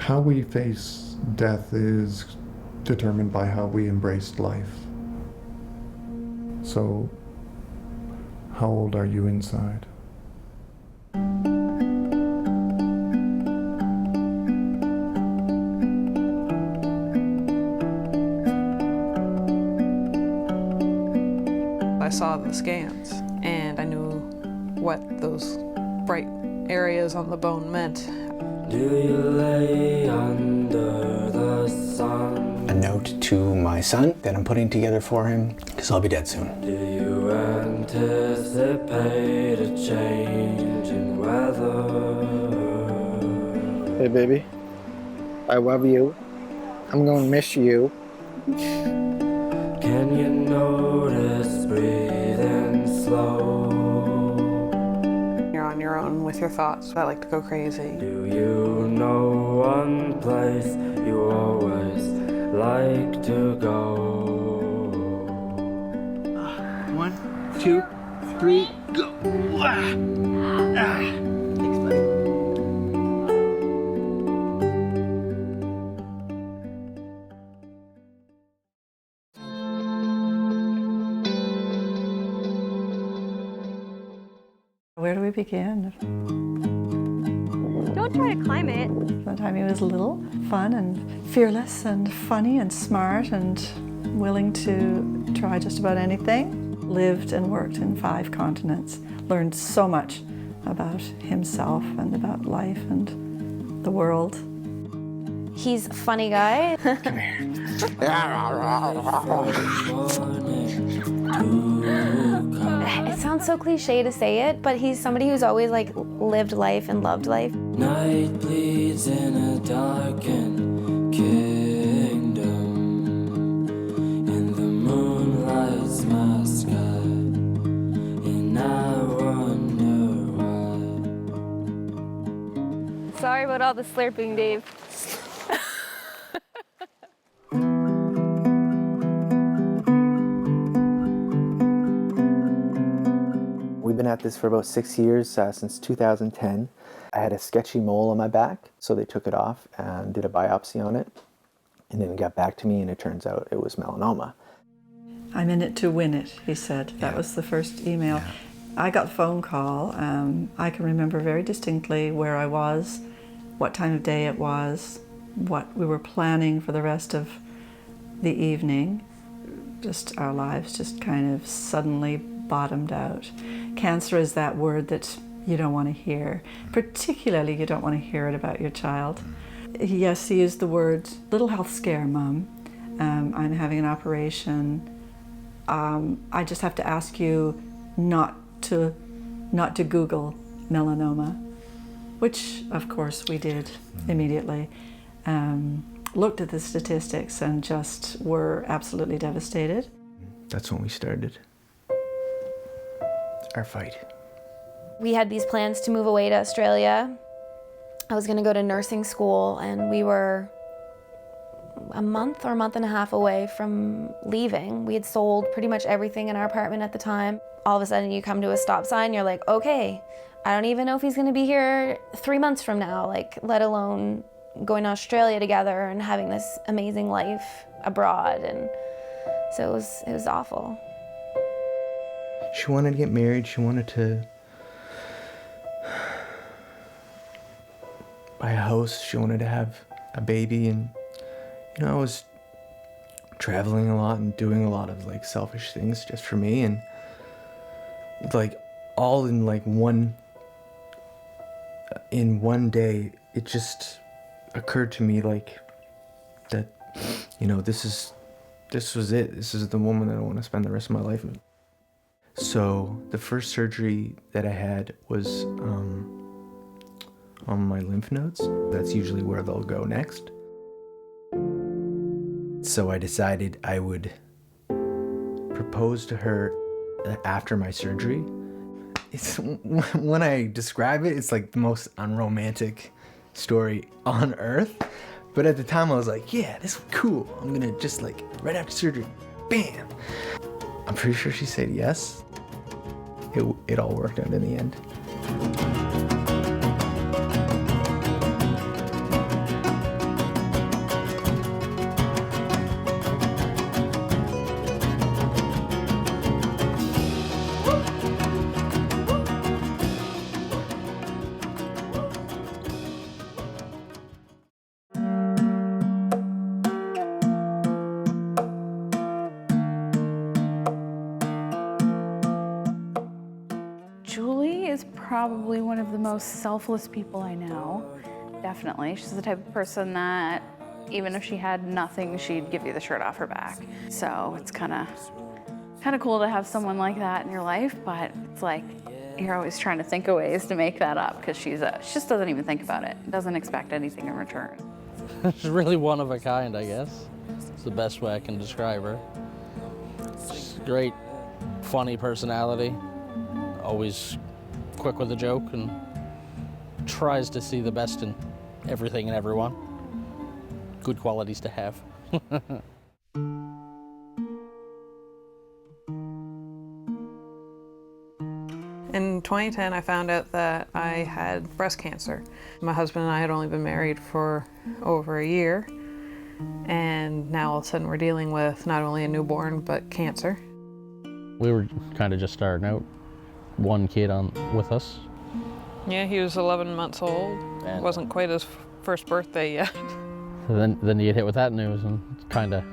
How we face death is determined by how we embraced life. So, how old are you inside? I saw the scans and I knew what those bright areas on the bone meant. Do you lay under the sun? A note to my son that I'm putting together for him, because I'll be dead soon. Do you anticipate a change in weather? Hey baby, I love you. I'm gonna miss you. Can you notice breathing slow? You're on your own with your thoughts. I like to go crazy. Do you know one place you always like to go? 1, 2, 3, go. Thanks, buddy. Where do we begin? Don't try to climb it. One time he was little, fun and fearless and funny and smart and willing to try just about anything. Lived and worked in 5 continents. Learned so much about himself and about life and the world. He's a funny guy. Come here. It sounds so cliche to say it, but he's somebody who's always like lived life and loved life. Night bleeds in a darkened kingdom, and the moonlight's my sky, and I wonder why. Sorry about all the slurping, Dave. We've been at this for about 6 years, since 2010. I had a sketchy mole on my back, so they took it off and did a biopsy on it. And then it got back to me, and it turns out it was melanoma. I'm in it to win it, he said. That was the first email. Yeah. I got a phone call. I can remember very distinctly where I was, what time of day it was, what we were planning for the rest of the evening. Just our lives just kind of suddenly bottomed out. Cancer is that word that you don't want to hear. Particularly, you don't want to hear it about your child. Yes, he used the word, little health scare, Mum. I'm having an operation. I just have to ask you not to Google melanoma, which of course we did immediately. Looked at the statistics and just were absolutely devastated. That's when we started our fight. We had these plans to move away to Australia. I was going to go to nursing school, and we were a month or a month and a half away from leaving. We had sold pretty much everything in our apartment at the time. All of a sudden you come to a stop sign, you're like, okay, I don't even know if he's going to be here 3 months from now, like, let alone going to Australia together and having this amazing life abroad. And so it was awful. She wanted to get married. She wanted to buy a house. She wanted to have a baby. And, I was traveling a lot and doing a lot of, like, selfish things just for me. And, like, all in, like, one day, it just occurred to me, like, that, this was it. This is the woman that I want to spend the rest of my life with. So the first surgery that I had was on my lymph nodes. That's usually where they'll go next. So I decided I would propose to her after my surgery. It's, when I describe it, it's like the most unromantic story on earth. But at the time I was like, yeah, this is cool. I'm gonna just, like, right after surgery, bam. I'm pretty sure she said yes. It all worked out in the end. probably one of the most selfless people I know. Definitely. She's the type of person that even if she had nothing, she'd give you the shirt off her back. So it's kind of cool to have someone like that in your life, but it's like you're always trying to think of ways to make that up because she just doesn't even think about it. Doesn't expect anything in return. She's really one of a kind, I guess. It's the best way I can describe her. She's great, funny personality, always quick with a joke, and tries to see the best in everything and everyone. Good qualities to have. In 2010, I found out that I had breast cancer. My husband and I had only been married for over a year, and now all of a sudden we're dealing with not only a newborn, but cancer. We were kind of just starting out. One kid with us. Yeah, he was 11 months old. It wasn't quite his first birthday yet. So then you get hit with that news, and it's kind of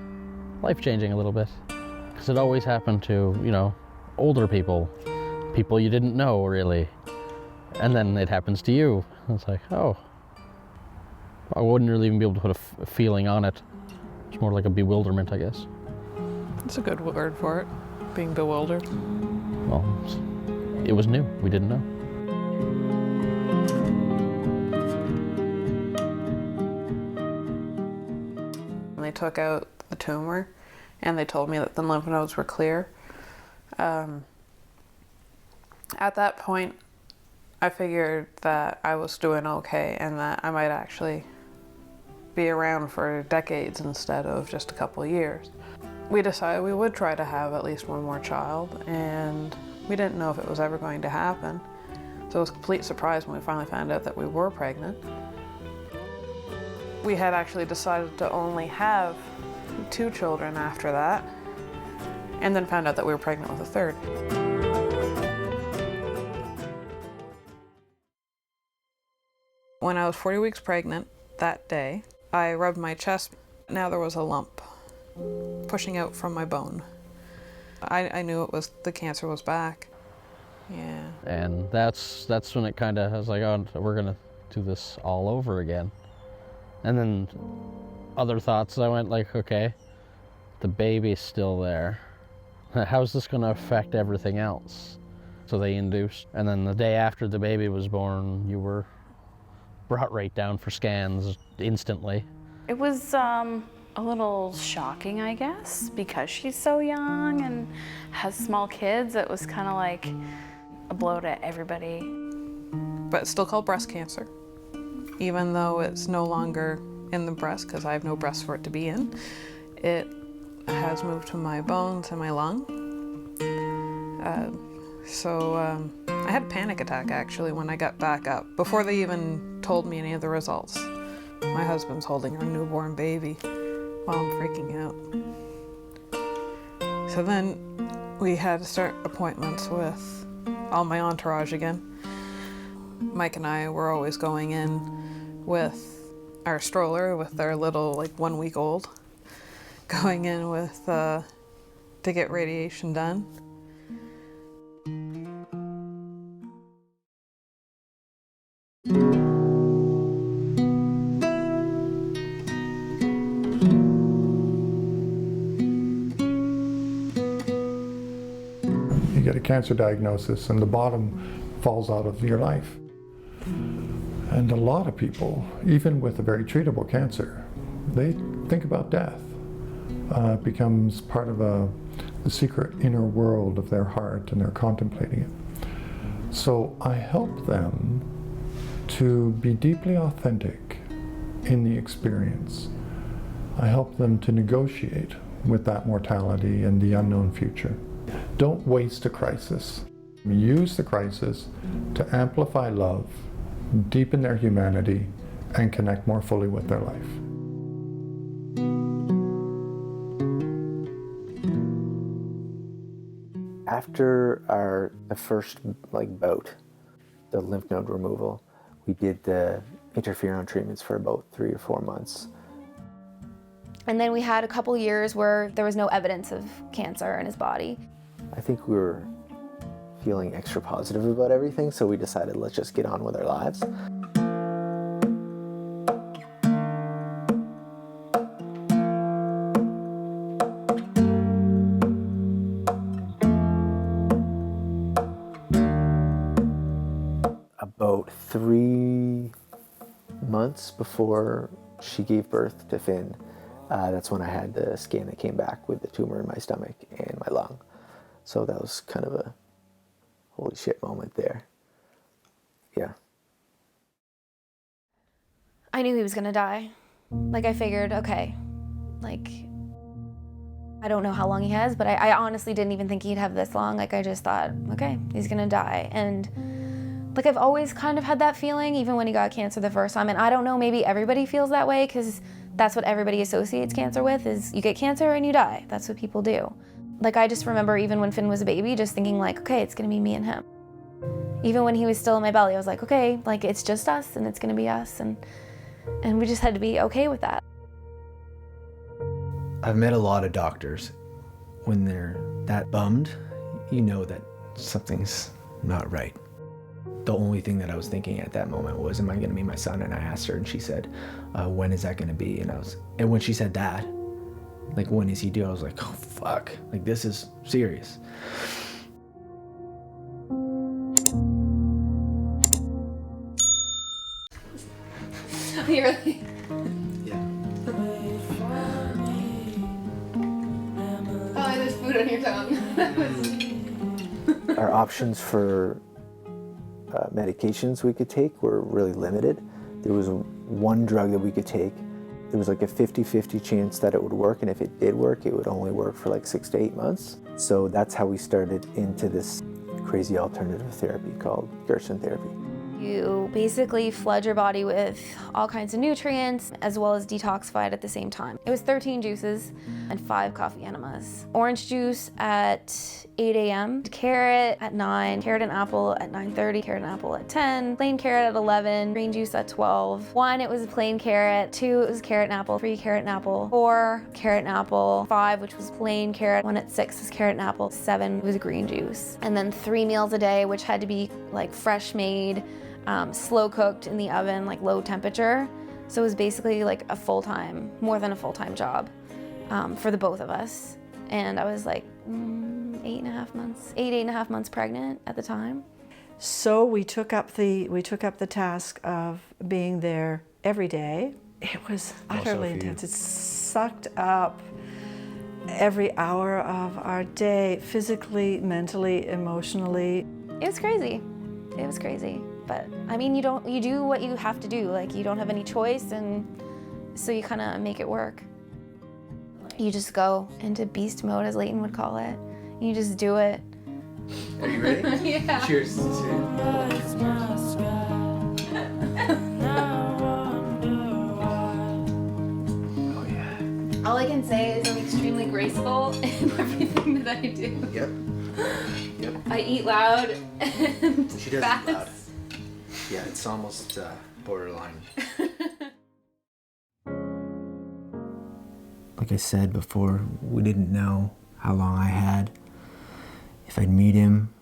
life-changing a little bit. Because it always happened to, older people you didn't know, really. And then it happens to you. It's like, oh. I wouldn't really even be able to put a feeling on it. It's more like a bewilderment, I guess. That's a good word for it, being bewildered. Well, it was new. We didn't know. They took out the tumor, and they told me that the lymph nodes were clear. At that point, I figured that I was doing okay and that I might actually be around for decades instead of just a couple of years. We decided we would try to have at least one more child, and we didn't know if it was ever going to happen. So it was a complete surprise when we finally found out that we were pregnant. We had actually decided to only have 2 children after that, and then found out that we were pregnant with a third. When I was 40 weeks pregnant that day, I rubbed my chest. Now there was a lump pushing out from my bone. I knew the cancer was back. Yeah. And that's when it kind of, I was like, oh, we're gonna do this all over again. And then other thoughts, I went like, okay, the baby's still there. How's this gonna affect everything else? So they induced, and then the day after the baby was born, you were brought right down for scans instantly. It was a little shocking, I guess, because she's so young and has small kids. It was kind of like a blow to everybody. But it's still called breast cancer, even though it's no longer in the breast because I have no breast for it to be in. It has moved to my bones and my lung. I had a panic attack actually when I got back up, before they even told me any of the results. My husband's holding our newborn baby while I'm freaking out. So then we had to start appointments with all my entourage again. Mike and I were always going in with our stroller with our little 1 week old, going in with to get radiation done. You get a cancer diagnosis and the bottom falls out of your life. And a lot of people, even with a very treatable cancer, they think about death. It becomes part of the secret inner world of their heart, and they're contemplating it. So I help them to be deeply authentic in the experience. I help them to negotiate with that mortality and the unknown future. Don't waste a crisis. Use the crisis to amplify love, deepen their humanity, and connect more fully with their life. After the first bout, the lymph node removal, we did the interferon treatments for about 3 or 4 months. And then we had a couple years where there was no evidence of cancer in his body. I think we were feeling extra positive about everything, so we decided let's just get on with our lives. About 3 months before she gave birth to Finn, that's when I had the scan that came back with the tumor in my stomach and my lung. So that was kind of a holy shit moment there. Yeah. I knew he was gonna die. Like, I figured, okay, like, I don't know how long he has, but I honestly didn't even think he'd have this long. Like, I just thought, okay, he's gonna die. And like, I've always kind of had that feeling, even when he got cancer the first time. And I don't know, maybe everybody feels that way, because that's what everybody associates cancer with, is you get cancer and you die. That's what people do. Like, I just remember even when Finn was a baby, just thinking like, okay, it's gonna be me and him. Even when he was still in my belly, I was like, okay, like, it's just us and it's gonna be us. And we just had to be okay with that. I've met a lot of doctors. When they're that bummed, you know that something's not right. The only thing that I was thinking at that moment was, am I gonna meet my son? And I asked her and she said, when is that gonna be? And when she said that, like, when is he due? I was like, oh fuck, like, this is serious. Really? Yeah. Oh, there's food on your tongue. Our options for medications we could take were really limited. There was one drug that we could take. There was like a 50-50 chance that it would work, and if it did work, it would only work for like 6 to 8 months. So that's how we started into this crazy alternative therapy called Gerson therapy. You basically flood your body with all kinds of nutrients, as well as detoxify it at the same time. It was 13 juices and 5 coffee enemas. Orange juice at 8 a.m., carrot at 9, carrot and apple at 9:30, carrot and apple at 10, plain carrot at 11, green juice at 12. 1, it was a plain carrot. 2, it was carrot and apple. 3, carrot and apple. 4, carrot and apple. 5, which was plain carrot. 1 at 6 was carrot and apple. 7 was green juice. And then 3 meals a day, which had to be like fresh made, slow cooked in the oven, like low temperature. So it was basically like a full-time, more than a full-time job for the both of us. And I was like 8.5 months pregnant at the time. So we took up the task of being there every day. It was utterly intense. It sucked up every hour of our day, physically, mentally, emotionally. It was crazy. It was crazy. But I mean, you do what you have to do. Like, you don't have any choice, and so you kind of make it work. You just go into beast mode, as Layton would call it. You just do it. Are you ready? Yeah. Cheers. Oh yeah. All I can say is I'm extremely graceful in everything that I do. Yep. I eat loud and She does fast. eat loud. Yeah, it's almost borderline. Like I said before, we didn't know how long I had, if I'd meet him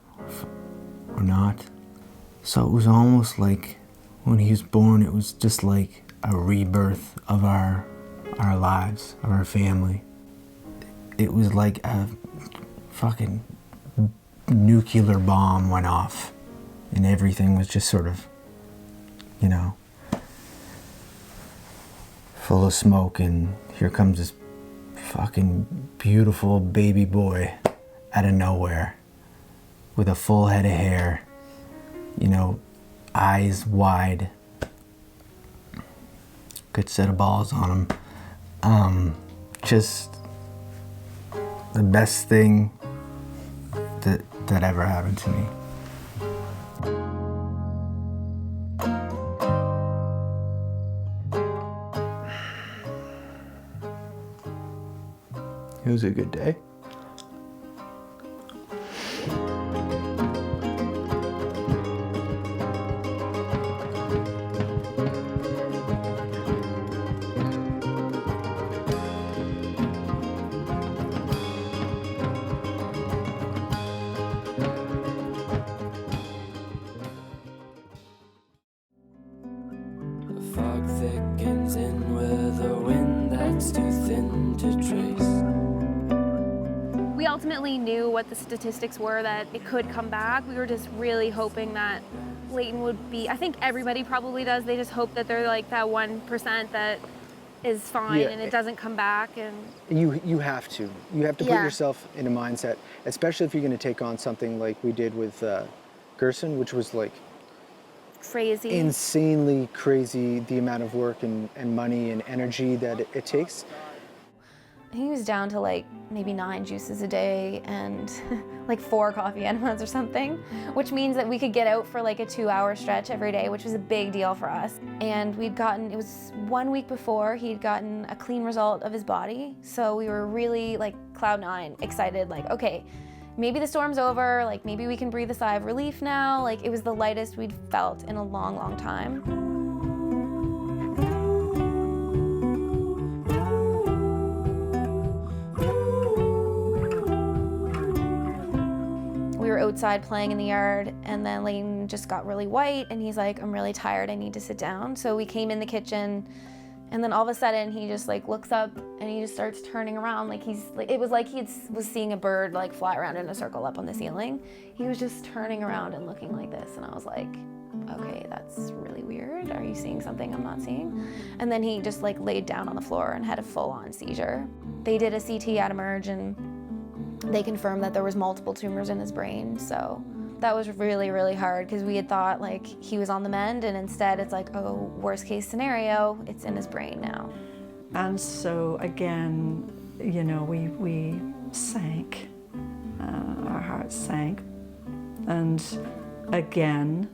or not. So it was almost like when he was born, it was just like a rebirth of our lives, of our family. It was like a fucking nuclear bomb went off and everything was just sort of, you know, full of smoke, and here comes this fucking beautiful baby boy out of nowhere with a full head of hair, you know, eyes wide, good set of balls on him. Just the best thing that ever happened to me. It was a good day. knew what the statistics were that it could come back. We were just really hoping that Layton would be, I think everybody probably does, they just hope that they're like that 1% that is fine and it doesn't come back. And You have to put yourself in a mindset, especially if you're going to take on something like we did with Gerson, which was like crazy, insanely crazy, the amount of work and money and energy that it takes. He was down to like maybe 9 juices a day and like 4 coffee enemas or something, which means that we could get out for like a 2-hour stretch every day, which was a big deal for us. And we'd gotten, it was 1 week before he'd gotten a clean result of his body. So we were really like cloud 9, excited, like, okay, maybe the storm's over, like maybe we can breathe a sigh of relief now. Like it was the lightest we'd felt in a long, long time. We were outside playing in the yard, and then Layton just got really white, and he's like, I'm really tired, I need to sit down. So we came in the kitchen, and then all of a sudden he just like looks up and he just starts turning around like he's like, it was like he was seeing a bird like fly around in a circle up on the ceiling. He was just turning around and looking like this, and I was like, okay, that's really weird. Are you seeing something I'm not seeing? And then he just like laid down on the floor and had a full-on seizure. They did a CT at Emerge, and they confirmed that there was multiple tumors in his brain. So that was really, really hard, because we had thought like he was on the mend, and instead it's like, oh, worst case scenario, it's in his brain now. And so again, you know, we sank, our hearts sank. And again,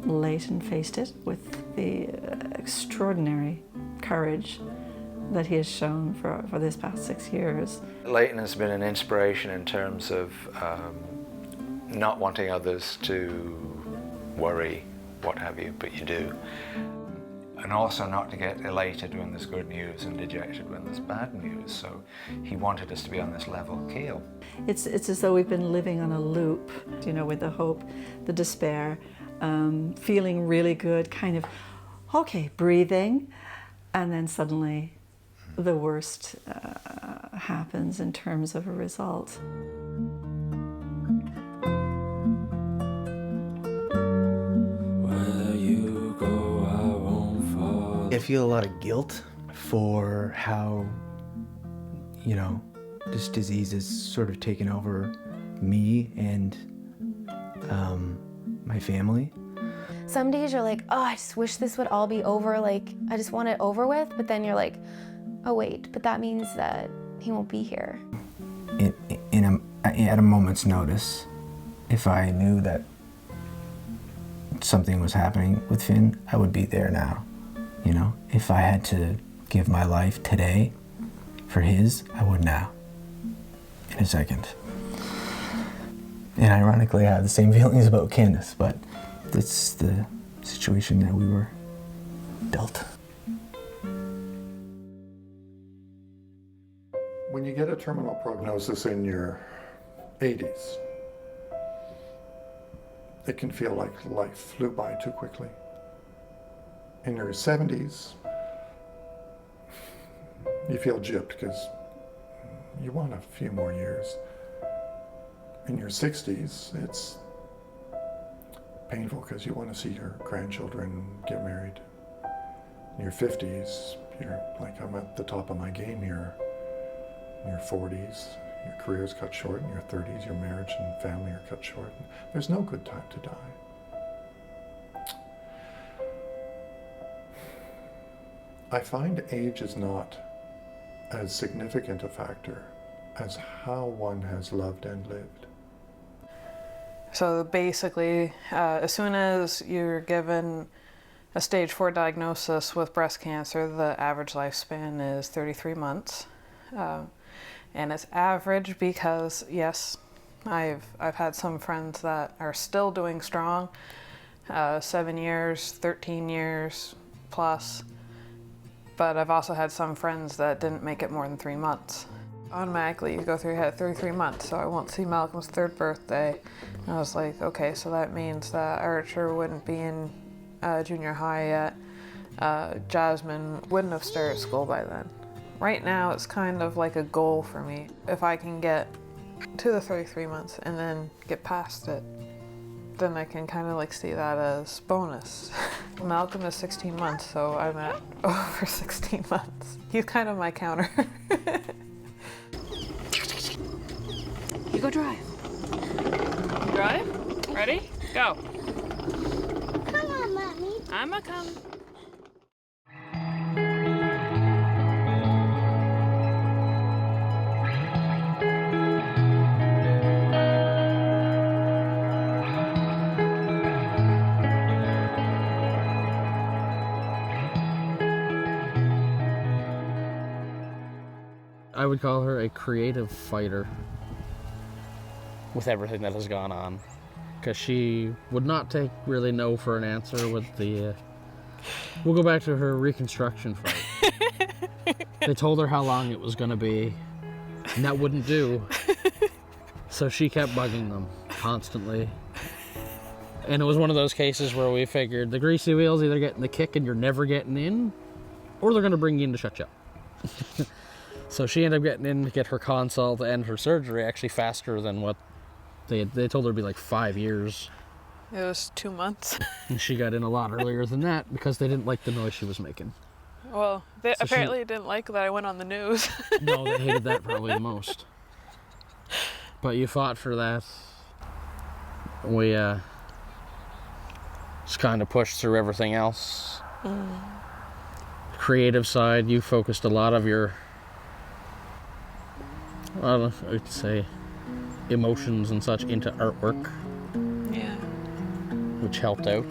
Layton faced it with the extraordinary courage that he has shown for this past 6 years. Layton has been an inspiration in terms of not wanting others to worry, what have you, but you do. And also not to get elated when there's good news and dejected when there's bad news. So he wanted us to be on this level keel. It's as though we've been living on a loop, you know, with the hope, the despair, feeling really good, kind of, okay, breathing, and then suddenly the worst happens in terms of a result. Where you go, I won't follow. I feel a lot of guilt for how, you know, this disease has sort of taken over me and my family. Some days you're like, oh, I just wish this would all be over. Like, I just want it over with. But then you're like, oh wait, but that means that he won't be here. At a moment's notice, if I knew that something was happening with Finn, I would be there now. You know, if I had to give my life today for his, I would now, in a second. And ironically, I have the same feelings about Candace, but that's the situation that we were dealt. When you get a terminal prognosis in your 80s, it can feel like life flew by too quickly. In your 70s, you feel gypped because you want a few more years. In your 60s, it's painful because you want to see your grandchildren get married. In your 50s, you're like, I'm at the top of my game here. In your 40s, your career's cut short. In your 30s, your marriage and family are cut short. There's no good time to die. I find age is not as significant a factor as how one has loved and lived. So basically, as soon as you're given a stage 4 diagnosis with breast cancer, the average lifespan is 33 months. And it's average because, yes, I've had some friends that are still doing strong, 7 years, 13 years plus, but I've also had some friends that didn't make it more than 3 months. Automatically, you go through your head 33 months, so I won't see Malcolm's 3rd birthday. And I was like, okay, so that means that Archer wouldn't be in junior high yet. Jasmine wouldn't have started school by then. Right now, it's kind of like a goal for me. If I can get 2 to 33 months and then get past it, then I can kind of like see that as bonus. Malcolm is 16 months, so I'm at over 16 months. He's kind of my counter. You go drive. Drive? Ready? Go. Come on, Mommy. I'm a come. I would call her a creative fighter with everything that has gone on, because she would not take really no for an answer with the we'll go back to her reconstruction fight. They told her how long it was going to be, and that wouldn't do, so she kept bugging them constantly. And it was one of those cases where we figured the greasy wheel's either getting the kick and you're never getting in, or they're going to bring you in to shut you up. So she ended up getting in to get her consult and her surgery actually faster than what they told her to be like 5 years. It was 2 months. And she got in a lot earlier than that because they didn't like the noise she was making. Well, they apparently didn't like that I went on the news. No, they hated that probably the most. But you fought for that. We just kind of pushed through everything else. Creative side, you focused a lot of your, I'd say, emotions and such into artwork. Yeah. Which helped out.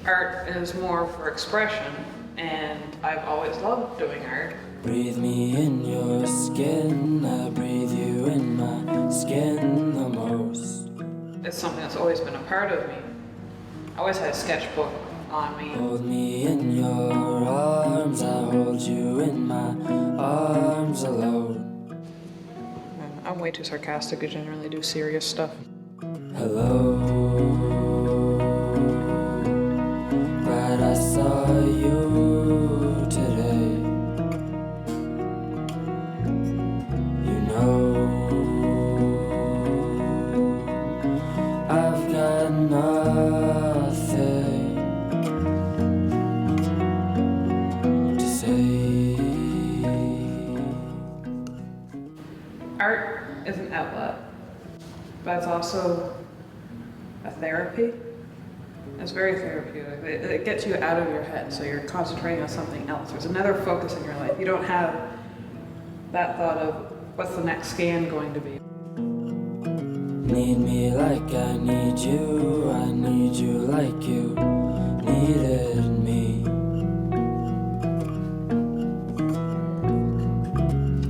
Art is more for expression, and I've always loved doing art. Breathe me in your skin, I breathe you in my skin the most. It's something that's always been a part of me. I always had a sketchbook on me. Hold me in your arms, I hold you in my arms alone. I'm way too sarcastic to generally do serious stuff. Hello, glad I saw you today. You know, I've got nothing to say. Art is an outlet, but it's also a therapy. It's very therapeutic. It gets you out of your head, so you're concentrating on something else. There's another focus in your life. You don't have that thought of what's the next scan going to be. Need me like I need you like you needed me.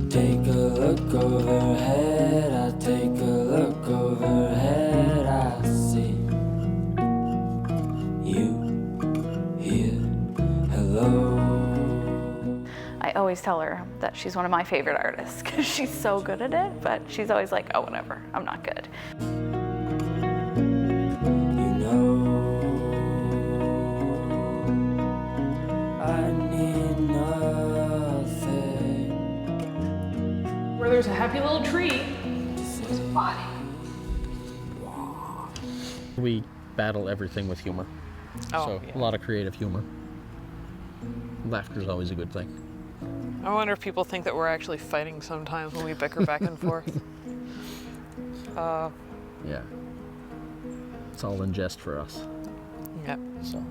Take a look overhead, I take a look overhead, I see you here. Hello. I always tell her that she's one of my favorite artists because she's so good at it, but she's always like, oh, whatever, I'm not good. You know, I need nothing. Where there's a happy little tree, there's a body. We battle everything with humor. Oh, So yeah. a lot of creative humor. Laughter is always a good thing. I wonder if people think that we're actually fighting sometimes when we bicker back and forth. Yeah. It's all in jest for us. Yep. So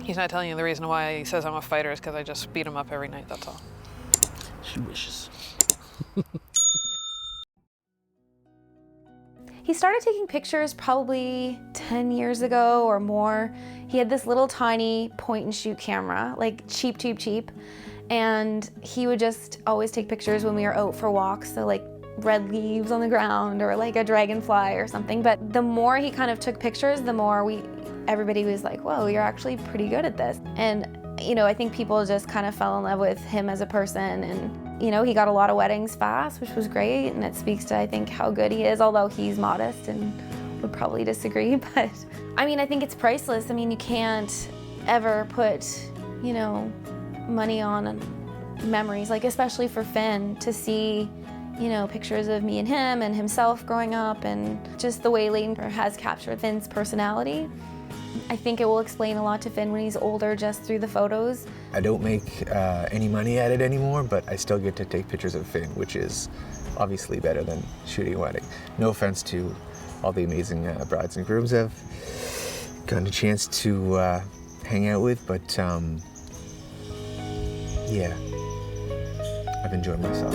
He's not telling you the reason why he says I'm a fighter is because I just beat him up every night, that's all. she wishes. He started taking pictures probably 10 years ago or more. He had this little tiny point and shoot camera, like cheap. And he would just always take pictures when we were out for walks, so like red leaves on the ground or like a dragonfly or something. But the more he kind of took pictures, the more everybody was like, whoa, you're actually pretty good at this. And, you know, I think people just kind of fell in love with him as a person. And, you know, he got a lot of weddings fast, which was great. And it speaks to, I think, how good he is, although he's modest and would probably disagree. But I mean, I think it's priceless. I mean, you can't ever put, money on memories, like especially for Finn, to see, pictures of me and him and himself growing up, and just the way Layton has captured Finn's personality. I think it will explain a lot to Finn when he's older just through the photos. I don't make any money at it anymore, but I still get to take pictures of Finn, which is obviously better than shooting a wedding. No offense to all the amazing brides and grooms I've gotten a chance to hang out with, but yeah, I've enjoyed myself.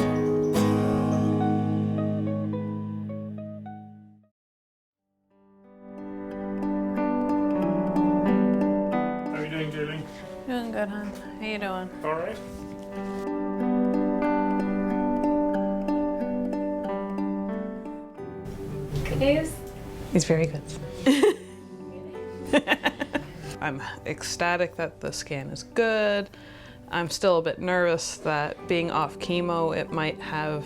How are you doing, Julie? Doing good, hon. How you doing? All right. Good news? He's very good. I'm ecstatic that the scan is good. I'm still a bit nervous that being off chemo, it might have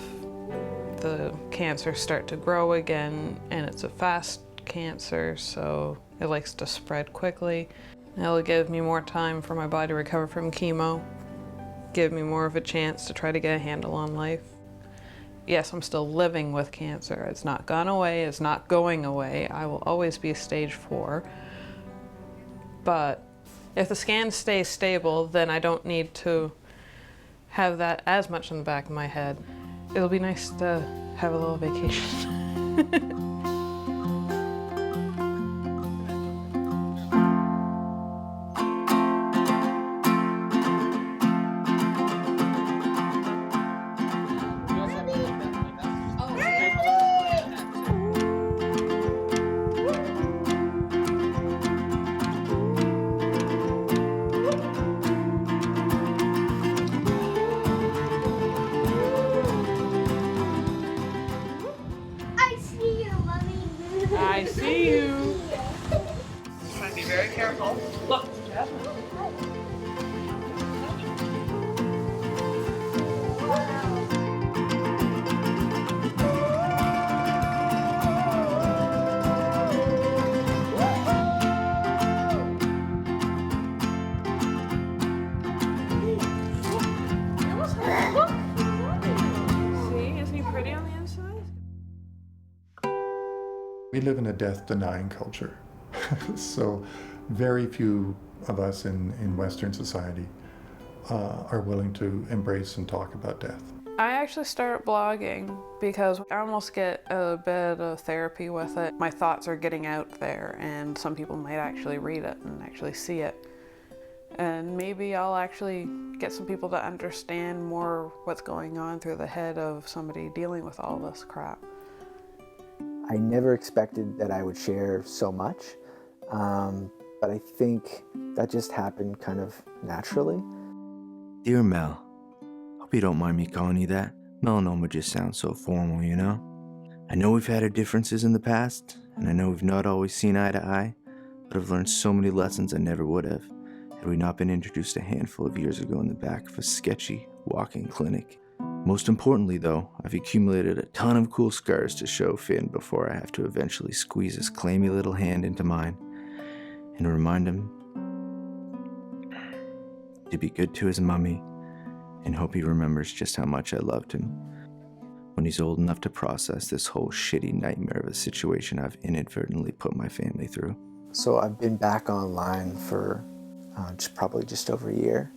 the cancer start to grow again, and it's a fast cancer, so it likes to spread quickly. It'll give me more time for my body to recover from chemo, give me more of a chance to try to get a handle on life. Yes, I'm still living with cancer. It's not gone away, it's not going away. I will always be stage 4. But if the scan stays stable, then I don't need to have that as much in the back of my head. It'll be nice to have a little vacation. I see you, Mommy. I see you. Try to be very careful. Look, Jasmine. See, isn't he pretty on the inside? We live in a death-denying culture. So very few of us in Western society are willing to embrace and talk about death. I actually started blogging because I almost get a bit of therapy with it. My thoughts are getting out there, and some people might actually read it and actually see it. And maybe I'll actually get some people to understand more what's going on through the head of somebody dealing with all this crap. I never expected that I would share so much, but I think that just happened kind of naturally. Dear Mel, hope you don't mind me calling you that. Melanoma just sounds so formal, you know? I know we've had our differences in the past, and I know we've not always seen eye to eye, but I've learned so many lessons I never would have had we not been introduced a handful of years ago in the back of a sketchy walk-in clinic. Most importantly, though, I've accumulated a ton of cool scars to show Finn before I have to eventually squeeze his clammy little hand into mine and remind him to be good to his mummy and hope he remembers just how much I loved him when he's old enough to process this whole shitty nightmare of a situation I've inadvertently put my family through. So I've been back online for probably just over a year.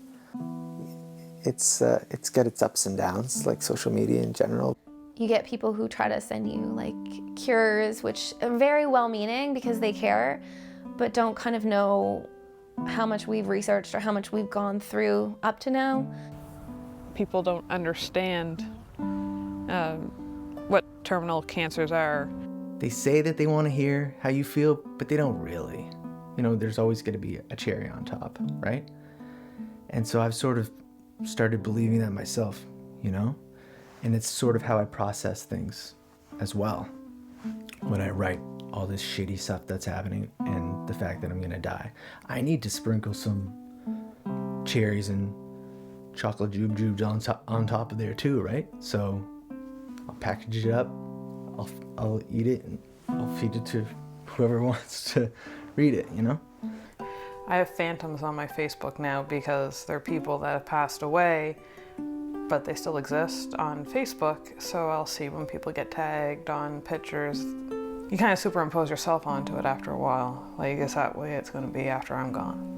It's got its ups and downs, like social media in general. You get people who try to send you like cures, which are very well-meaning because they care, but don't kind of know how much we've researched or how much we've gone through up to now. People don't understand what terminal cancers are. They say that they want to hear how you feel, but they don't really. You know, there's always going to be a cherry on top, right? And so I've sort of started believing that myself, you know? And it's sort of how I process things as well. When I write all this shitty stuff that's happening and the fact that I'm gonna die, I need to sprinkle some cherries and chocolate jubes on top of there too, right? So I'll package it up, I'll eat it, and I'll feed it to whoever wants to read it, you know? I have phantoms on my Facebook now because they're people that have passed away, but they still exist on Facebook. So I'll see when people get tagged on pictures. You kind of superimpose yourself onto it after a while. Like, is that way it's going to be after I'm gone?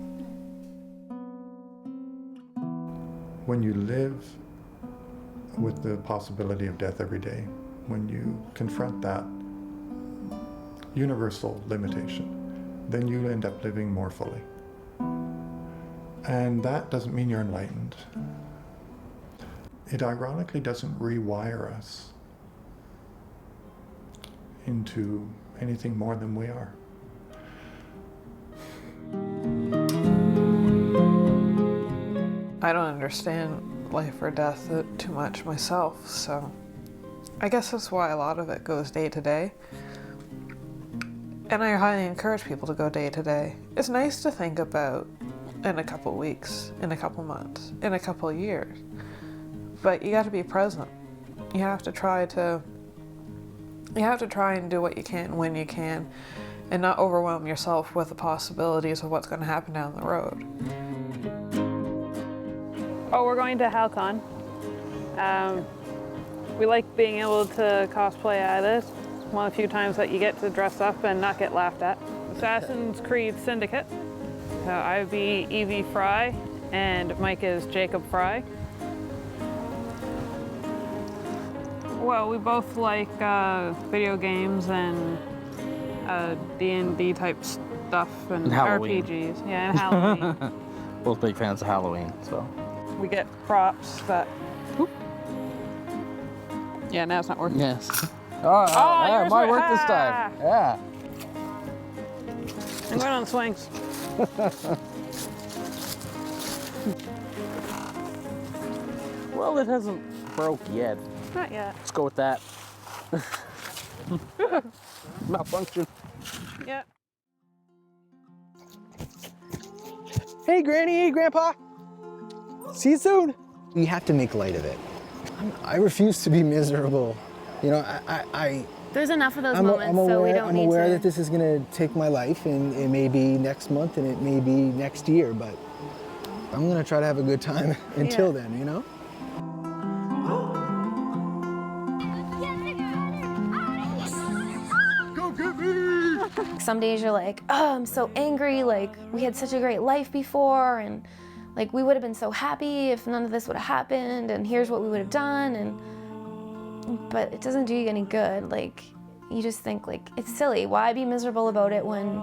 When you live with the possibility of death every day, when you confront that universal limitation, then you end up living more fully. And that doesn't mean you're enlightened. It ironically doesn't rewire us into anything more than we are. I don't understand life or death too much myself, so I guess that's why a lot of it goes day to day. And I highly encourage people to go day to day. It's nice to think about in a couple weeks, in a couple months, in a couple years. But you got to be present. You have to try and do what you can when you can, and not overwhelm yourself with the possibilities of what's going to happen down the road. Oh, we're going to Halcon. We like being able to cosplay at it. It's one of the few times that you get to dress up and not get laughed at. Assassin's Creed Syndicate. I would be Evie Fry, and Mike is Jacob Fry. Well, we both like video games and D&D type stuff and Halloween. RPGs. Yeah, and Halloween. Both big fans of Halloween, so. We get props that. Whoop. Yeah, now it's not working. Yes. Oh, it might work this time. Yeah. I'm going on swings. Well, it hasn't broke yet. Not yet. Let's go with that. Malfunction. Yeah. Hey, Granny, hey, Grandpa. See you soon. You have to make light of it. I refuse to be miserable. You know, There's enough of those I'm moments, aware, so we don't need to. I'm aware that this is gonna take my life, and it may be next month, and it may be next year, but I'm gonna try to have a good time until then, you know? Go get me! Some days you're like, oh, I'm so angry, like we had such a great life before, and like we would have been so happy if none of this would have happened, and here's what we would have done, but it doesn't do you any good. Like, you just think, like, it's silly. Why be miserable about it when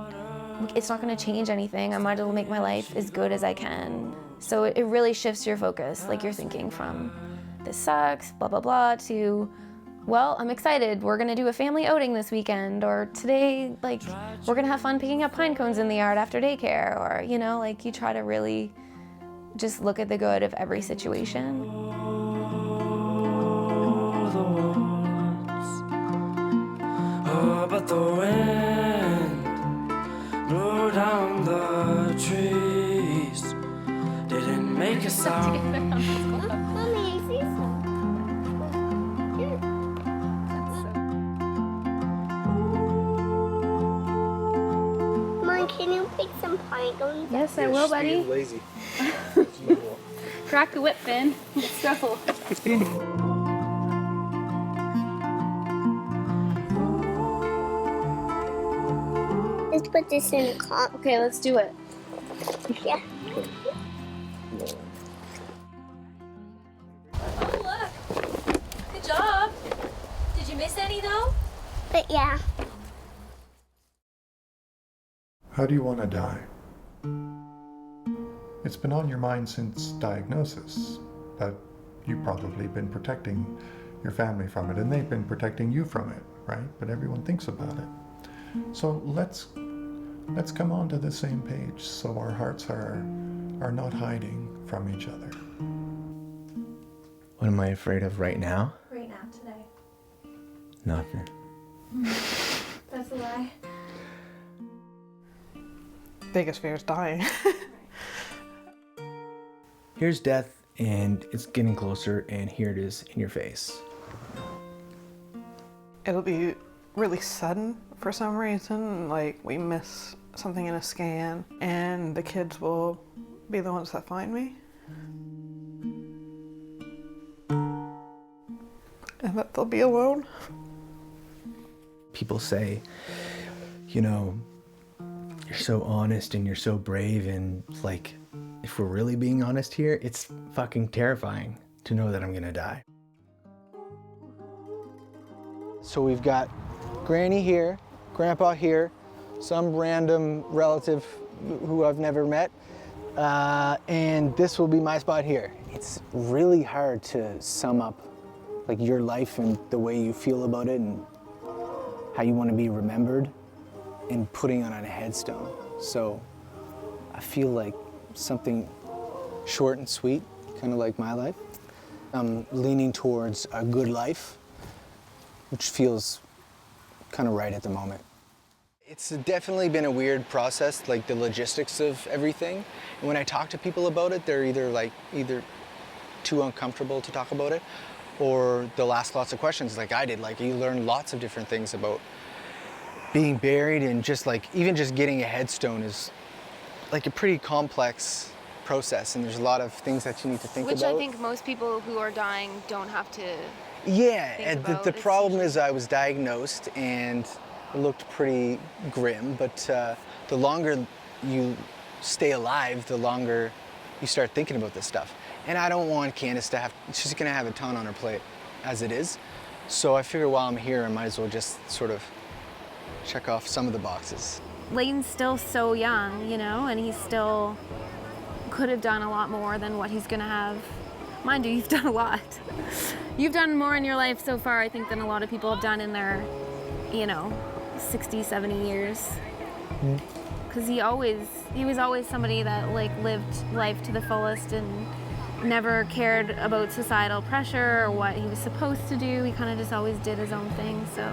it's not going to change anything? I might as well make my life as good as I can. So it really shifts your focus. Like, you're thinking from this sucks, blah, blah, blah, to, well, I'm excited. We're going to do a family outing this weekend, or today, like, we're going to have fun picking up pine cones in the yard after daycare, or, you know, like, you try to really just look at the good of every situation. Oh, but the wind blew down the trees, didn't make a sound. Mommy, I see some. Here. Mom, can you pick some pine cones? Yes, I will, buddy. Lazy. Crack the whip, Finn. Let's go. Let's put this in a cup. Okay, let's do it. Yeah. Oh, look. Good job. Did you miss any, though? But yeah. How do you want to die? It's been on your mind since diagnosis, but you've probably been protecting your family from it, and they've been protecting you from it, right? But everyone thinks about it. So let's come onto the same page, so our hearts are not hiding from each other. What am I afraid of right now? Right now, today. Nothing. That's a lie. Biggest fear is dying. Here's death, and it's getting closer, and here it is in your face. It'll be really sudden for some reason. Like, we miss something in a scan, and the kids will be the ones that find me. And that they'll be alone. People say, you know, you're so honest and you're so brave, and like, if we're really being honest here, it's fucking terrifying to know that I'm gonna die. So we've got Granny here, Grandpa here, some random relative who I've never met, and this will be my spot here. It's really hard to sum up like your life and the way you feel about it and how you want to be remembered and putting it on a headstone. So I feel like something short and sweet, kind of like my life. I'm leaning towards a good life, which feels kind of right at the moment. It's definitely been a weird process, like the logistics of everything. And when I talk to people about it, they're either too uncomfortable to talk about it, or they'll ask lots of questions like I did. Like, you learn lots of different things about being buried, and just like, even just getting a headstone is like a pretty complex process, and there's a lot of things that you need to think about. Which I think most people who are dying don't have to Yeah, think and about. the problem is I was diagnosed and it looked pretty grim, but the longer you stay alive, the longer you start thinking about this stuff. And I don't want Candace to she's gonna have a ton on her plate as it is. So I figure while I'm here, I might as well just sort of check off some of the boxes. Layton's still so young, you know, and he still could have done a lot more than what he's gonna have. Mind you, you've done a lot. You've done more in your life so far, I think, than a lot of people have done in their, 60, 70 years. Because he was always somebody that lived life to the fullest and never cared about societal pressure or what he was supposed to do. He kind of just always did his own thing. So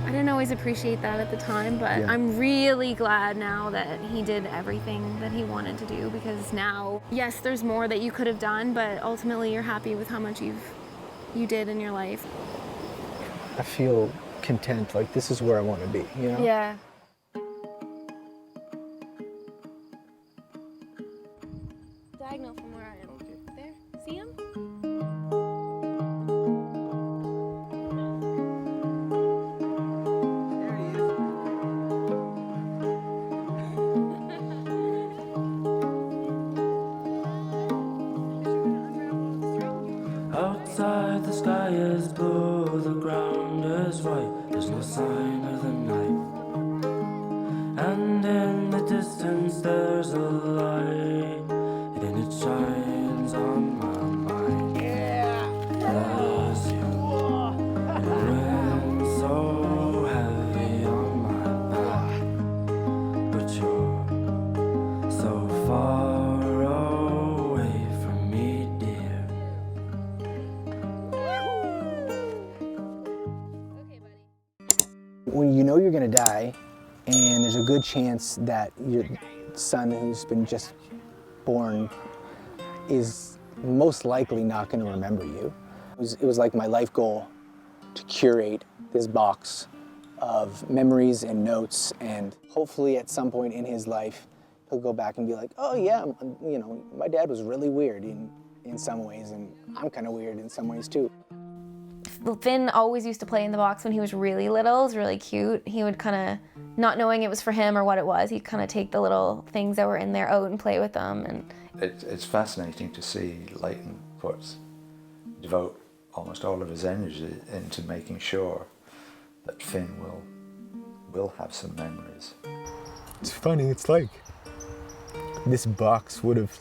I didn't always appreciate that at the time, but yeah. I'm really glad now that he did everything that he wanted to do, because now, yes, there's more that you could have done, but ultimately you're happy with how much you did in your life. I feel content, like this is where I want to be, you know? Yeah. Diagonal from where I am. Okay. There, see him? Outside the sky is blue, the ground is white, there's no sign of the night. And in the distance there's a light, and it shines on my mind. There's you, and it rains so heavy on my back, but you're so far away from me, dear. When you know you're gonna die, and there's a good chance that your son who's been just born is most likely not gonna remember you. It was like my life goal to curate this box of memories and notes, and hopefully at some point in his life, he'll go back and be like, oh yeah, my dad was really weird in some ways, and I'm kind of weird in some ways too. Finn always used to play in the box when he was really little. It was really cute. He would kind of, not knowing it was for him or what it was, he'd kind of take the little things that were in there out and play with them. And it's fascinating to see Layton devote almost all of his energy into making sure that Finn will have some memories. It's funny. It's like this box would have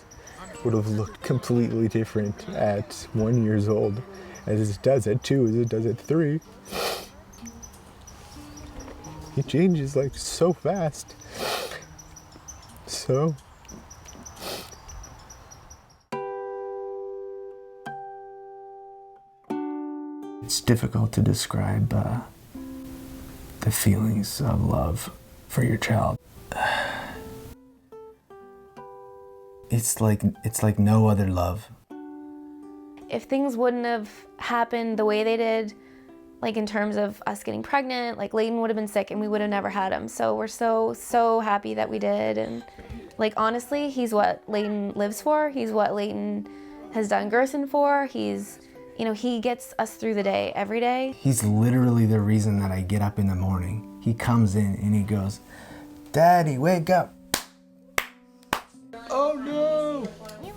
looked completely different at 1 year old as it does at 2, as it does at 3. It changes like so fast. So it's difficult to describe the feelings of love for your child. It's like no other love. if things wouldn't have happened the way they did, like in terms of us getting pregnant, like Layton would have been sick and we would have never had him. So we're so happy that we did. And like, honestly, he's what Layton lives for. He's what Layton has done Gerson for. He's, you know, he gets us through the day every day. He's literally the reason that I get up in the morning. He comes in and he goes, "Daddy, wake up." Oh no!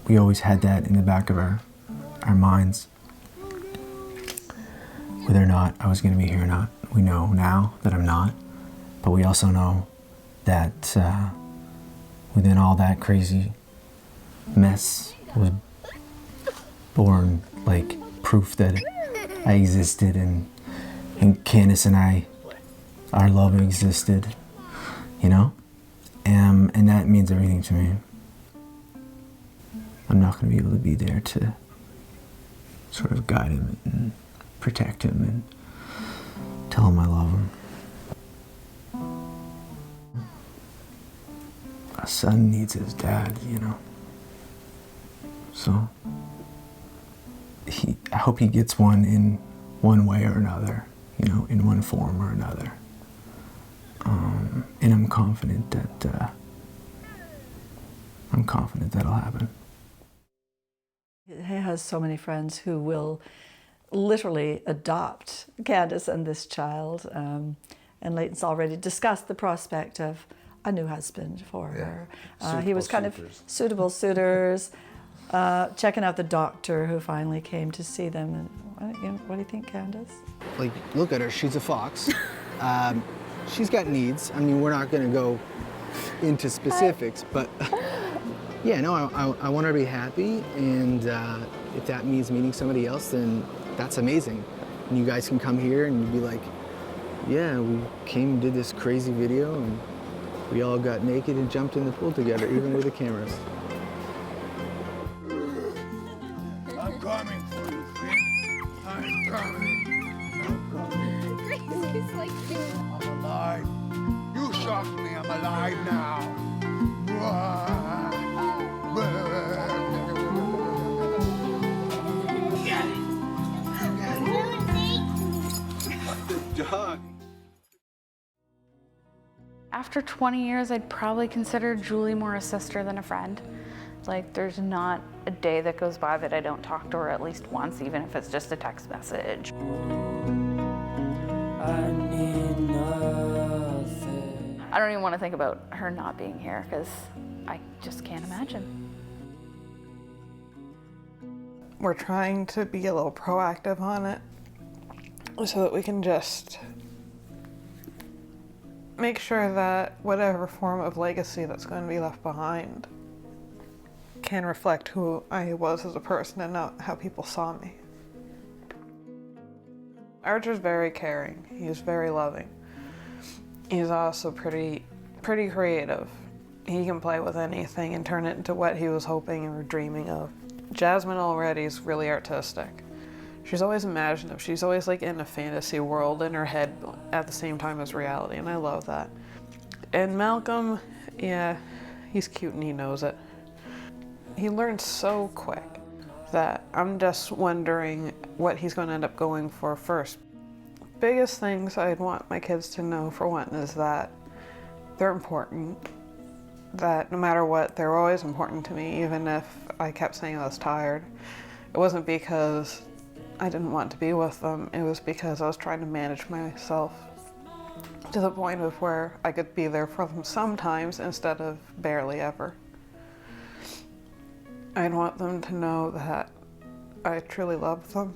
We always had that in the back of our minds. Whether or not I was going to be here or not, we know now that I'm not. But we also know that within all that crazy mess was born like proof that I existed, and Candace and I, our love existed, you know? And that means everything to me. I'm not going to be able to be there to sort of guide him and protect him and tell him I love him. A son needs his dad, you know? So I hope he gets one in one way or another, you know, in one form or another. And I'm confident that'll happen. He has so many friends who will literally adopt Candace and this child. And Layton's already discussed the prospect of a new husband for her. He was kind of suitable suitors, checking out the doctor who finally came to see them. And what do you think, Candace? Like, look at her, she's a fox. She's got needs. I mean, we're not gonna go into specifics, but yeah, no, I want her to be happy, and if that means meeting somebody else, then that's amazing. And you guys can come here and you'd be like, yeah, we came and did this crazy video, and we all got naked and jumped in the pool together, even with the cameras. I'm coming for you, Finn. I'm coming. He's like, I'm alive. You shocked me. I'm alive now. Dog. After 20 years, I'd probably consider Julie more a sister than a friend. Like, there's not a day that goes by that I don't talk to her at least once, even if it's just a text message. I need nothing. I don't even want to think about her not being here because I just can't imagine. We're trying to be a little proactive on it so that we can just make sure that whatever form of legacy that's going to be left behind can reflect who I was as a person and not how people saw me. Archer's very caring. He's very loving. He's also pretty creative. He can play with anything and turn it into what he was hoping or dreaming of. Jasmine already is really artistic. She's always imaginative. She's always like in a fantasy world in her head at the same time as reality, and I love that. And Malcolm, yeah, he's cute and he knows it. He learns so quick that I'm just wondering what he's going to end up going for first. Biggest things I'd want my kids to know, for one, is that they're important. That no matter what, they're always important to me, even if I kept saying I was tired. It wasn't because I didn't want to be with them, it was because I was trying to manage myself to the point of where I could be there for them sometimes instead of barely ever. I'd want them to know that I truly love them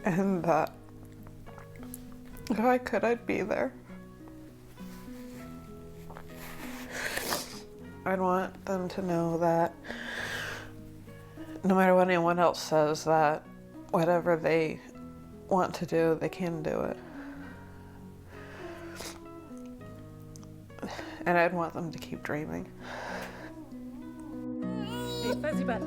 and that if I could, I'd be there. I'd want them to know that no matter what anyone else says, that whatever they want to do, they can do it. And I'd want them to keep dreaming. Fuzzy butt.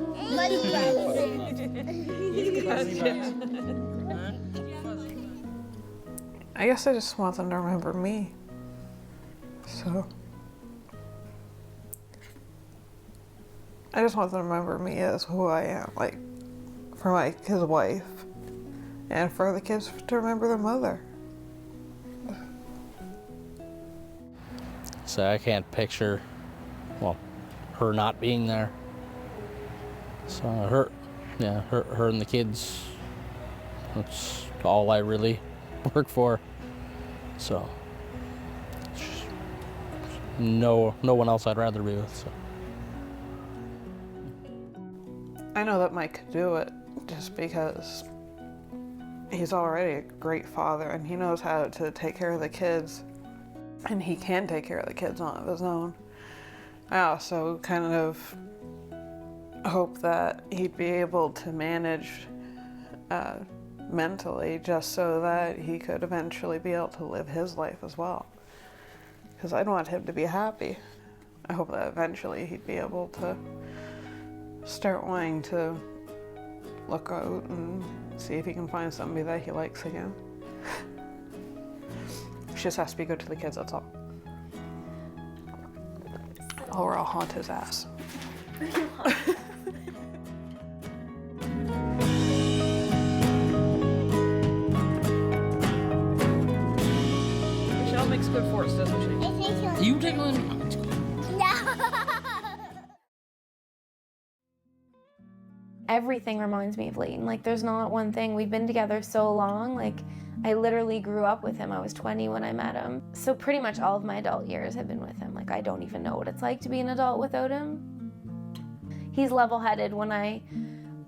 I guess I just want them to remember me. So I just want them to remember me as who I am, like, for his wife. and for the kids to remember their mother. So I can't picture, well, her not being there. So her and the kids, that's all I really work for. So no one else I'd rather be with. So. I know that Mike could do it just because he's already a great father and he knows how to take care of the kids, and he can take care of the kids on his own. I also kind of hope that he'd be able to manage mentally just so that he could eventually be able to live his life as well. Because I'd want him to be happy. I hope that eventually he'd be able to start wanting to look out and see if he can find somebody that he likes again. She just has to be good to the kids, that's all. Or I'll haunt his ass. Michelle makes good force, doesn't she? You take one. Everything reminds me of Layton. Like, there's not one thing. We've been together so long. Like, I literally grew up with him. I was 20 when I met him. So pretty much all of my adult years have been with him. Like, I don't even know what it's like to be an adult without him. He's level-headed when I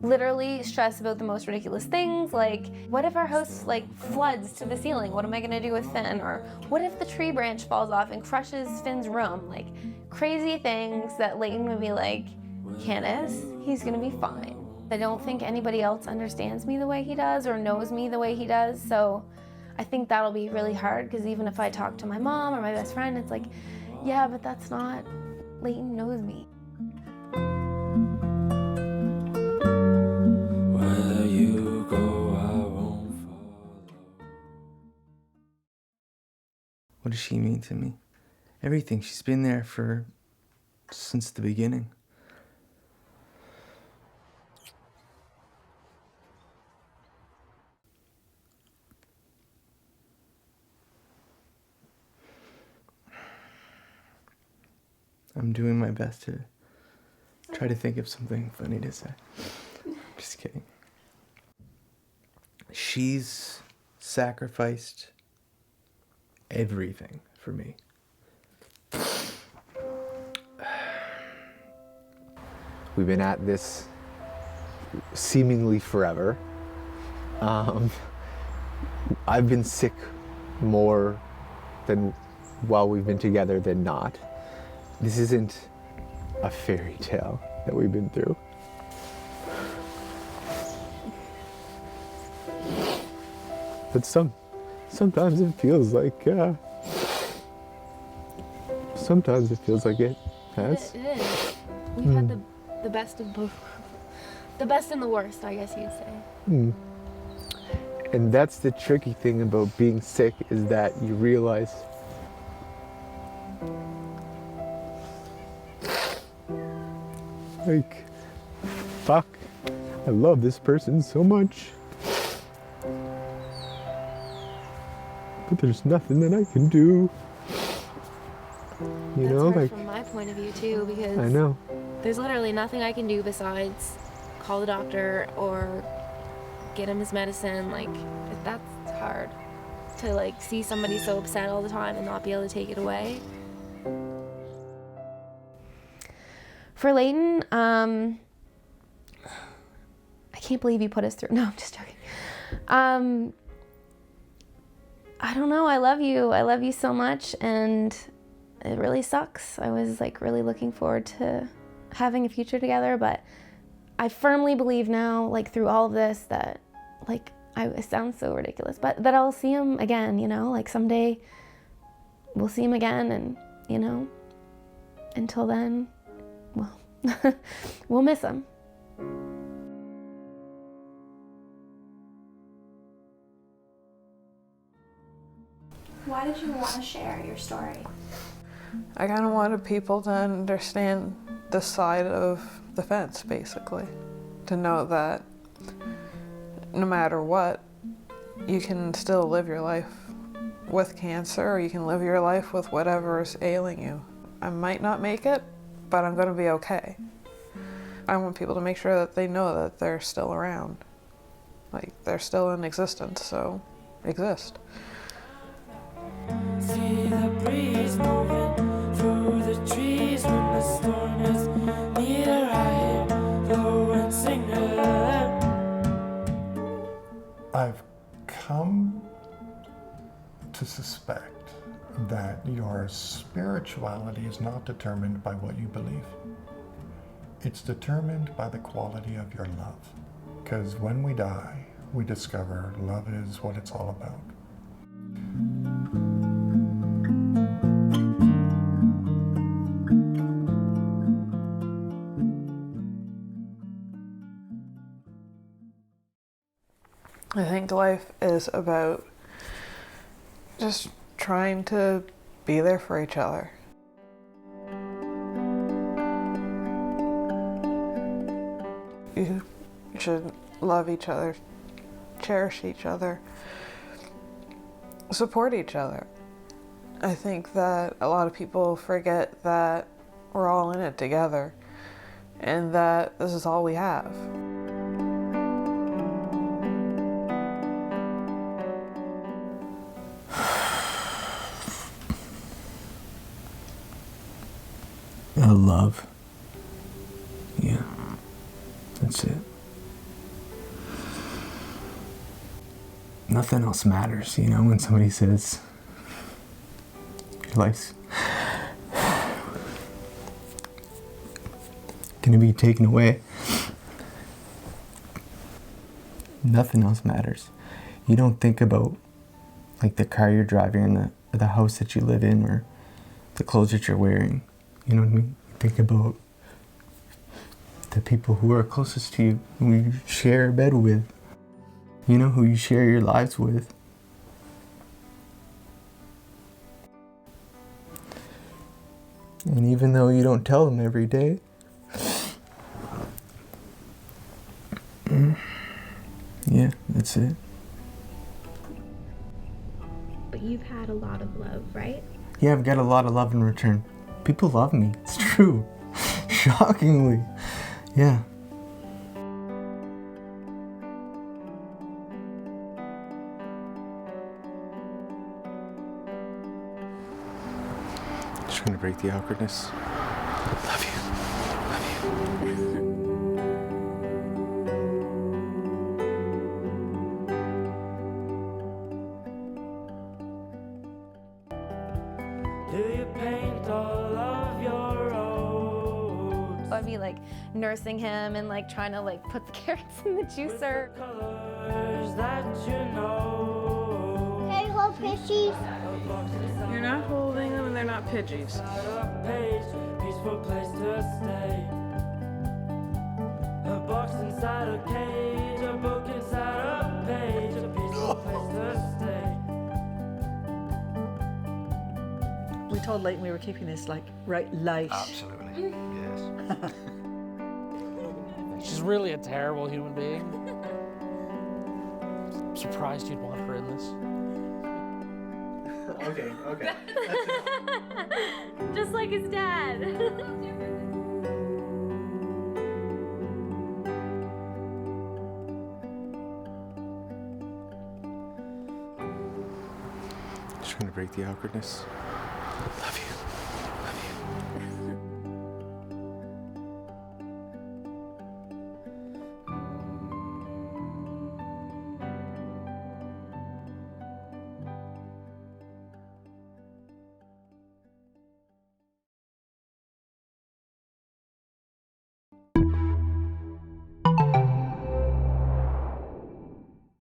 literally stress about the most ridiculous things, like, what if our house, like, floods to the ceiling? What am I gonna do with Finn? Or what if the tree branch falls off and crushes Finn's room? Like, crazy things that Layton would be like, Candace, he's gonna be fine. I don't think anybody else understands me the way he does or knows me the way he does, so I think that'll be really hard, because even if I talk to my mom or my best friend, it's like, yeah, but that's not, Layton knows me. Where you go, I won't follow. What does she mean to me? Everything. She's been there since the beginning. I'm doing my best to try to think of something funny to say. Just kidding. She's sacrificed everything for me. We've been at this seemingly forever. I've been sick more than while we've been together than not. This isn't a fairy tale that we've been through. But sometimes it feels like sometimes it feels like it has. It is. We've had the best of both. The best and the worst, I guess you'd say. And that's the tricky thing about being sick, is that you realize like, fuck, I love this person so much, but there's nothing that I can do. You know, hard like, from my point of view too, because I know. There's literally nothing I can do besides call the doctor or get him his medicine. Like, that's hard to like see somebody so upset all the time and not be able to take it away. For Layton, I can't believe you put us through. No, I'm just joking. I don't know. I love you. I love you so much, and it really sucks. I was like really looking forward to having a future together, but I firmly believe now, like through all of this, that like it sounds so ridiculous, but that I'll see him again. You know, like someday we'll see him again, and you know, until then, well, we'll miss him. Why did you want to share your story? I kind of wanted people to understand the side of the fence, basically. To know that no matter what, you can still live your life with cancer, or you can live your life with whatever is ailing you. I might not make it, but I'm going to be okay. I want people to make sure that they know that they're still around. Like, they're still in existence, so exist. See the breeze moving through the trees when the storm is near. I hear the wind singing. I've come to suspect that your spirituality is not determined by what you believe. It's determined by the quality of your love. Because when we die, we discover love is what it's all about. I think life is about just trying to be there for each other. You should love each other, cherish each other, support each other. I think that a lot of people forget that we're all in it together and that this is all we have. Love. Yeah, that's it. Nothing else matters, you know, when somebody says your life's gonna be taken away. Nothing else matters. You don't think about like the car you're driving or the house that you live in or the clothes that you're wearing. You know what I mean? Think about the people who are closest to you, who you share a bed with, you know, who you share your lives with. And even though you don't tell them every day, yeah, that's it. But you've had a lot of love, right? Yeah, I've got a lot of love in return. People love me, it's true. Shockingly, yeah. Just trying to break the awkwardness. Love you. I'd be like nursing him and like trying to like put the carrots in the juicer. Hey, hold fishies. You're not holding them and they're not pidgeys. Peaceful place to stay. A box inside a cage, a book inside a page, a peaceful place to stay. We told Layton we were keeping this like right light. Absolutely, yes. She's really a terrible human being. I'm surprised you'd want her in this. Okay. Just like his dad. Just trying to break the awkwardness. Love you.